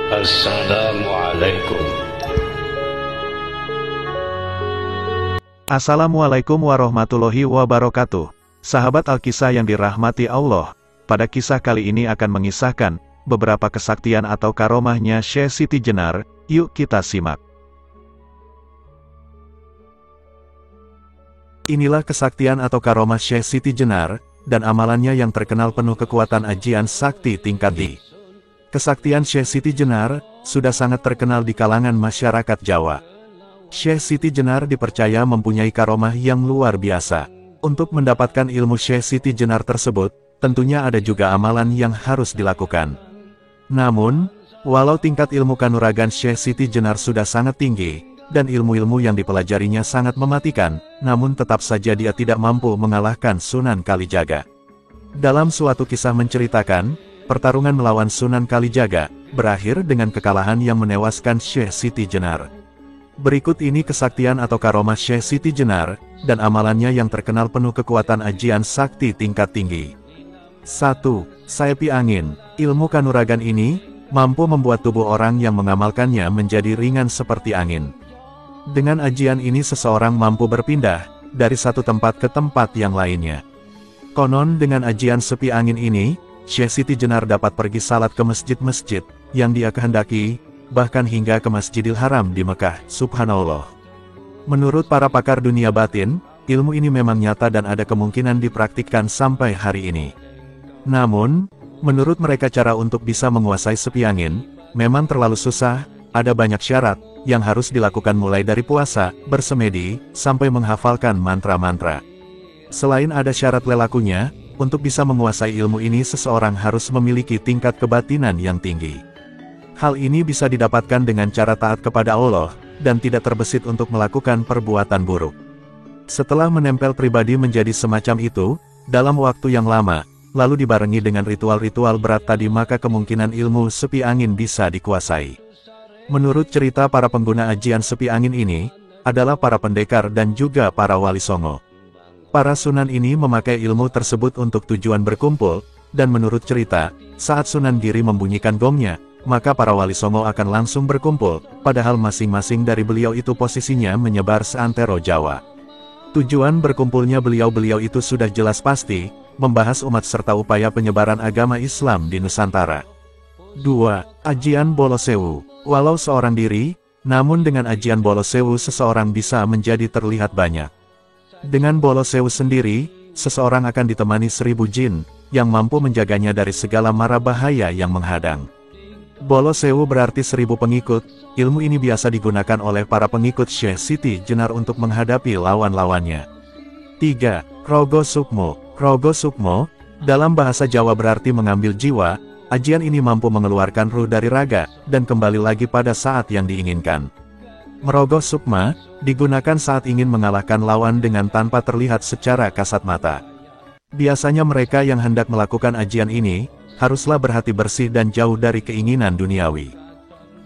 Assalamualaikum. Assalamualaikum warahmatullahi wabarakatuh. Sahabat Alkisah yang dirahmati Allah, pada kisah kali ini akan mengisahkan beberapa kesaktian atau karomahnya Syekh Siti Jenar. Yuk kita simak. Inilah kesaktian atau karomah Syekh Siti Jenar, dan amalannya yang terkenal penuh kekuatan ajian sakti tingkat tinggi. Kesaktian Syekh Siti Jenar sudah sangat terkenal di kalangan masyarakat Jawa. Syekh Siti Jenar dipercaya mempunyai karomah yang luar biasa. Untuk mendapatkan ilmu Syekh Siti Jenar tersebut, tentunya ada juga amalan yang harus dilakukan. Namun, walau tingkat ilmu kanuragan Syekh Siti Jenar sudah sangat tinggi, dan ilmu-ilmu yang dipelajarinya sangat mematikan, namun tetap saja dia tidak mampu mengalahkan Sunan Kalijaga. Dalam suatu kisah menceritakan, pertarungan melawan Sunan Kalijaga berakhir dengan kekalahan yang menewaskan Syekh Siti Jenar. Berikut ini kesaktian atau karomah Syekh Siti Jenar, dan amalannya yang terkenal penuh kekuatan ajian sakti tingkat tinggi. 1. Saepi angin. Ilmu kanuragan ini mampu membuat tubuh orang yang mengamalkannya menjadi ringan seperti angin. Dengan ajian ini seseorang mampu berpindah dari satu tempat ke tempat yang lainnya. Konon dengan ajian sepi angin ini, Syekh Siti Jenar dapat pergi salat ke masjid-masjid yang dia kehendaki, bahkan hingga ke Masjidil Haram di Mekah. Subhanallah. Menurut para pakar dunia batin, ilmu ini memang nyata dan ada kemungkinan dipraktikkan sampai hari ini. Namun, menurut mereka cara untuk bisa menguasai sepi angin memang terlalu susah, ada banyak syarat yang harus dilakukan mulai dari puasa, bersemedi, sampai menghafalkan mantra-mantra. Selain ada syarat lelakunya, untuk bisa menguasai ilmu ini seseorang harus memiliki tingkat kebatinan yang tinggi. Hal ini bisa didapatkan dengan cara taat kepada Allah, dan tidak terbesit untuk melakukan perbuatan buruk. Setelah menempel pribadi menjadi semacam itu, dalam waktu yang lama, lalu dibarengi dengan ritual-ritual berat tadi, maka kemungkinan ilmu sepi angin bisa dikuasai. Menurut cerita para pengguna ajian sepi angin ini, adalah para pendekar dan juga para wali songo. Para sunan ini memakai ilmu tersebut untuk tujuan berkumpul, dan menurut cerita, saat Sunan Giri membunyikan gongnya, maka para wali songo akan langsung berkumpul, padahal masing-masing dari beliau itu posisinya menyebar seantero Jawa. Tujuan berkumpulnya beliau-beliau itu sudah jelas pasti, membahas umat serta upaya penyebaran agama Islam di Nusantara. 2. Ajian Bolo Sewu. Walau seorang diri, namun dengan ajian Bolo Sewu seseorang bisa menjadi terlihat banyak. Dengan Bolo Sewu sendiri, seseorang akan ditemani 1000 jin, yang mampu menjaganya dari segala mara bahaya yang menghadang. Bolo Sewu berarti 1000 pengikut. Ilmu ini biasa digunakan oleh para pengikut Syekh Siti Jenar untuk menghadapi lawan-lawannya. 3. Rogo Sukmo. Rogo Sukmo, dalam bahasa Jawa berarti mengambil jiwa. Ajian ini mampu mengeluarkan ruh dari raga, dan kembali lagi pada saat yang diinginkan. Merogoh sukma, digunakan saat ingin mengalahkan lawan dengan tanpa terlihat secara kasat mata. Biasanya mereka yang hendak melakukan ajian ini, haruslah berhati bersih dan jauh dari keinginan duniawi.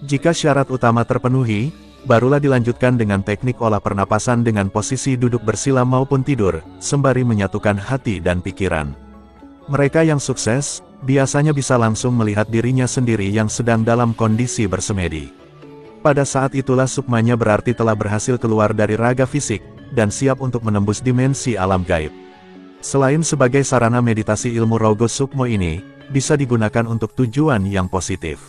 Jika syarat utama terpenuhi, barulah dilanjutkan dengan teknik olah pernapasan dengan posisi duduk bersila maupun tidur, sembari menyatukan hati dan pikiran. Mereka yang sukses, biasanya bisa langsung melihat dirinya sendiri yang sedang dalam kondisi bersemedi. Pada saat itulah sukmanya berarti telah berhasil keluar dari raga fisik, dan siap untuk menembus dimensi alam gaib. Selain sebagai sarana meditasi, ilmu Rogo Sukmo ini bisa digunakan untuk tujuan yang positif.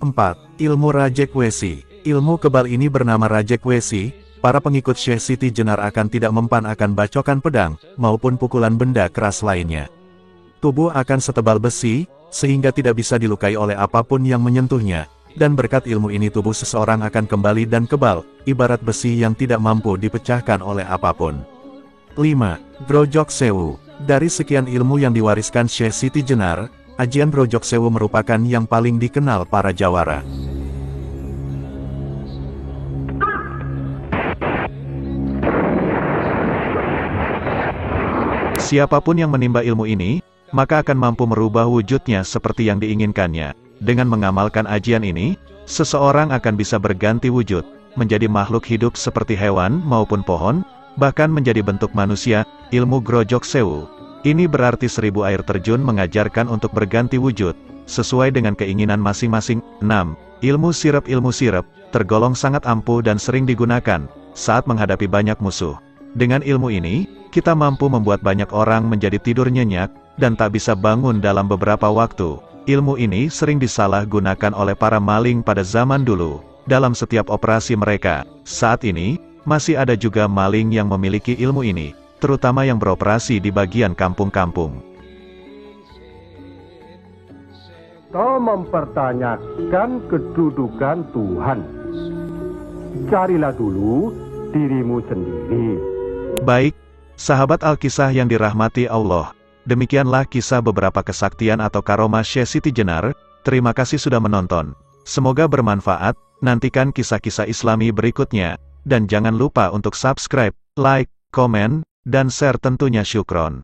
4. Ilmu Rajek Wesi. Ilmu kebal ini bernama Rajek Wesi. Para pengikut Syekh Siti Jenar akan tidak mempan akan bacokan pedang, maupun pukulan benda keras lainnya. Tubuh akan setebal besi, sehingga tidak bisa dilukai oleh apapun yang menyentuhnya. Dan berkat ilmu ini tubuh seseorang akan kembali dan kebal, ibarat besi yang tidak mampu dipecahkan oleh apapun. 5. Grojok Sewu. Dari sekian ilmu yang diwariskan Syekh Siti Jenar, ajian Grojok Sewu merupakan yang paling dikenal para jawara. Siapapun yang menimba ilmu ini, maka akan mampu merubah wujudnya seperti yang diinginkannya. Dengan mengamalkan ajian ini, seseorang akan bisa berganti wujud, menjadi makhluk hidup seperti hewan maupun pohon, bahkan menjadi bentuk manusia. Ilmu Grojok Sewu ini berarti 1000 air terjun mengajarkan untuk berganti wujud, sesuai dengan keinginan masing-masing. 6. Ilmu sirap tergolong sangat ampuh dan sering digunakan saat menghadapi banyak musuh. Dengan ilmu ini, kita mampu membuat banyak orang menjadi tidur nyenyak dan tak bisa bangun dalam beberapa waktu. Ilmu ini sering disalahgunakan oleh para maling pada zaman dulu dalam setiap operasi mereka. Saat ini, masih ada juga maling yang memiliki ilmu ini, terutama yang beroperasi di bagian kampung-kampung. Kau mempertanyakan kedudukan Tuhan. Carilah dulu dirimu sendiri. Baik, sahabat Alkisah yang dirahmati Allah, demikianlah kisah beberapa kesaktian atau karomah Syekh Siti Jenar. Terima kasih sudah menonton. Semoga bermanfaat. Nantikan kisah-kisah Islami berikutnya. Dan jangan lupa untuk subscribe, like, komen, dan share tentunya. Syukron.